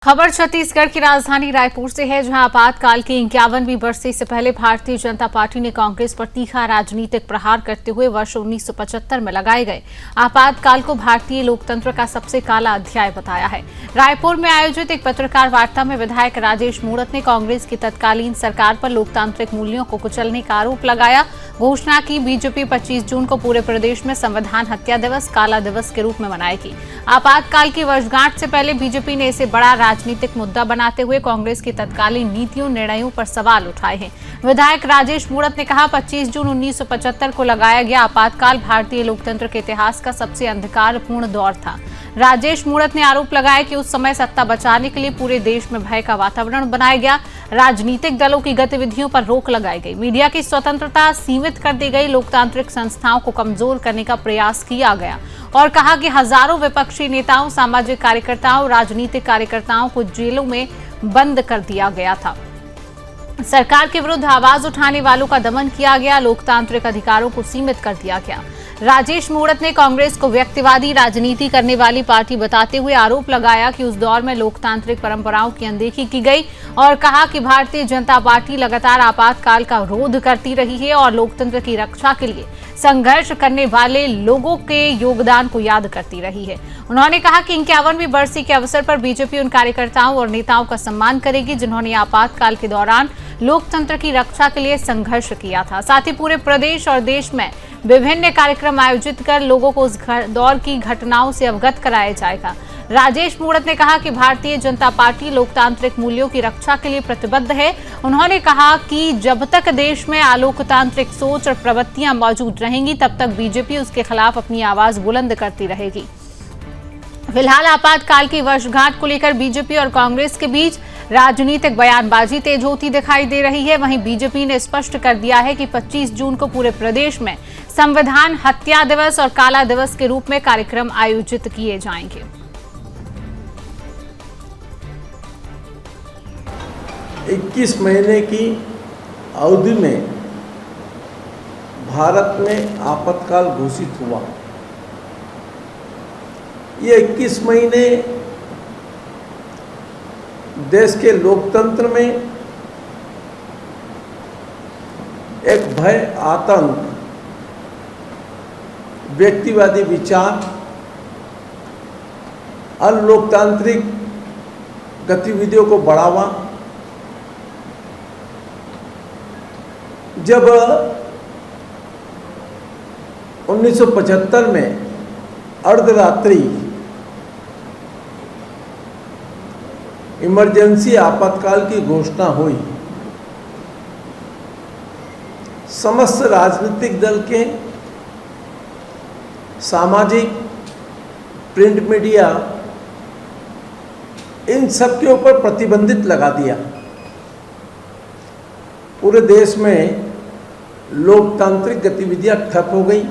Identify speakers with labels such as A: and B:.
A: खबर छत्तीसगढ़ की राजधानी रायपुर से है, जहां आपातकाल की 51वीं बरसी से पहले भारतीय जनता पार्टी ने कांग्रेस पर तीखा राजनीतिक प्रहार करते हुए वर्ष 1975 में लगाए गए आपातकाल को भारतीय लोकतंत्र का सबसे काला अध्याय बताया है। रायपुर में आयोजित एक पत्रकार वार्ता में विधायक राजेश मूणत ने कांग्रेस की तत्कालीन सरकार पर लोकतांत्रिक मूल्यों को कुचलने का आरोप लगाया। घोषणा की बीजेपी 25 जून को पूरे प्रदेश में संविधान हत्या दिवस काला दिवस के रूप में मनाएगी। आपातकाल की वर्षगांठ से पहले बीजेपी ने इसे बड़ा राजनीतिक मुद्दा बनाते हुए कांग्रेस की तत्कालीन नीतियों निर्णयों पर सवाल उठाए हैं। विधायक राजेश मूणत ने कहा, 25 जून 1975 को लगाया गया आपातकाल भारतीय लोकतंत्र के इतिहास का सबसे अंधकारपूर्ण दौर था। राजेश मूणत ने आरोप लगाया कि उस समय सत्ता बचाने के लिए पूरे देश में भय का वातावरण बनाया गया, राजनीतिक दलों की गतिविधियों पर रोक लगाई गई, मीडिया की स्वतंत्रता सीमित कर दी गई, लोकतांत्रिक संस्थाओं को कमजोर करने का प्रयास किया गया और कहा कि हजारों विपक्षी नेताओं, सामाजिक कार्यकर्ताओं, राजनीतिक कार्यकर्ताओं को जेलों में बंद कर दिया गया था। सरकार के विरुद्ध आवाज उठाने वालों का दमन किया गया, लोकतांत्रिक अधिकारों को सीमित कर दिया गया। राजेश मूणत ने कांग्रेस को व्यक्तिवादी राजनीति करने वाली पार्टी बताते हुए आरोप लगाया कि उस दौर में लोकतांत्रिक परंपराओं की अनदेखी की गई और कहा कि भारतीय जनता पार्टी लगातार आपातकाल का विरोध करती रही है और लोकतंत्र की रक्षा के लिए संघर्ष करने वाले लोगों के योगदान को याद करती रही है। उन्होंने कहा कि 51वीं बरसी के अवसर पर बीजेपी उन कार्यकर्ताओं और नेताओं का सम्मान करेगी जिन्होंने आपातकाल के दौरान लोकतंत्र की रक्षा के लिए संघर्ष किया था। साथ ही पूरे प्रदेश और देश में विभिन्न कार्यक्रम आयोजित कर लोगों को उस दौर की घटनाओं से अवगत कराया जाएगा। राजेश मूणत ने कहा कि भारतीय जनता पार्टी लोकतांत्रिक मूल्यों की रक्षा के लिए प्रतिबद्ध है। उन्होंने कहा कि जब तक देश में अलोकतांत्रिक सोच और प्रवृत्तियां मौजूद रहेंगी, तब तक बीजेपी उसके खिलाफ अपनी आवाज बुलंद करती रहेगी। फिलहाल आपातकाल की वर्षगांठ को लेकर बीजेपी और कांग्रेस के बीच राजनीतिक बयानबाजी तेज होती दिखाई दे रही है। वहीं बीजेपी ने स्पष्ट कर दिया है कि 25 जून को पूरे प्रदेश में संविधान हत्या दिवस और काला दिवस के रूप में कार्यक्रम आयोजित किए जाएंगे।
B: 21 महीने की अवधि में भारत में आपातकाल घोषित हुआ। ये 21 महीने देश के लोकतंत्र में एक भय, आतंक, व्यक्तिवादी विचार, अलोकतांत्रिक गतिविधियों को बढ़ावा। जब 1975 में अर्धरात्रि इमरजेंसी आपातकाल की घोषणा हुई, समस्त राजनीतिक दल के, सामाजिक, प्रिंट मीडिया, इन सब के ऊपर प्रतिबंधित लगा दिया। पूरे देश में लोकतांत्रिक गतिविधियां ठप हो गई।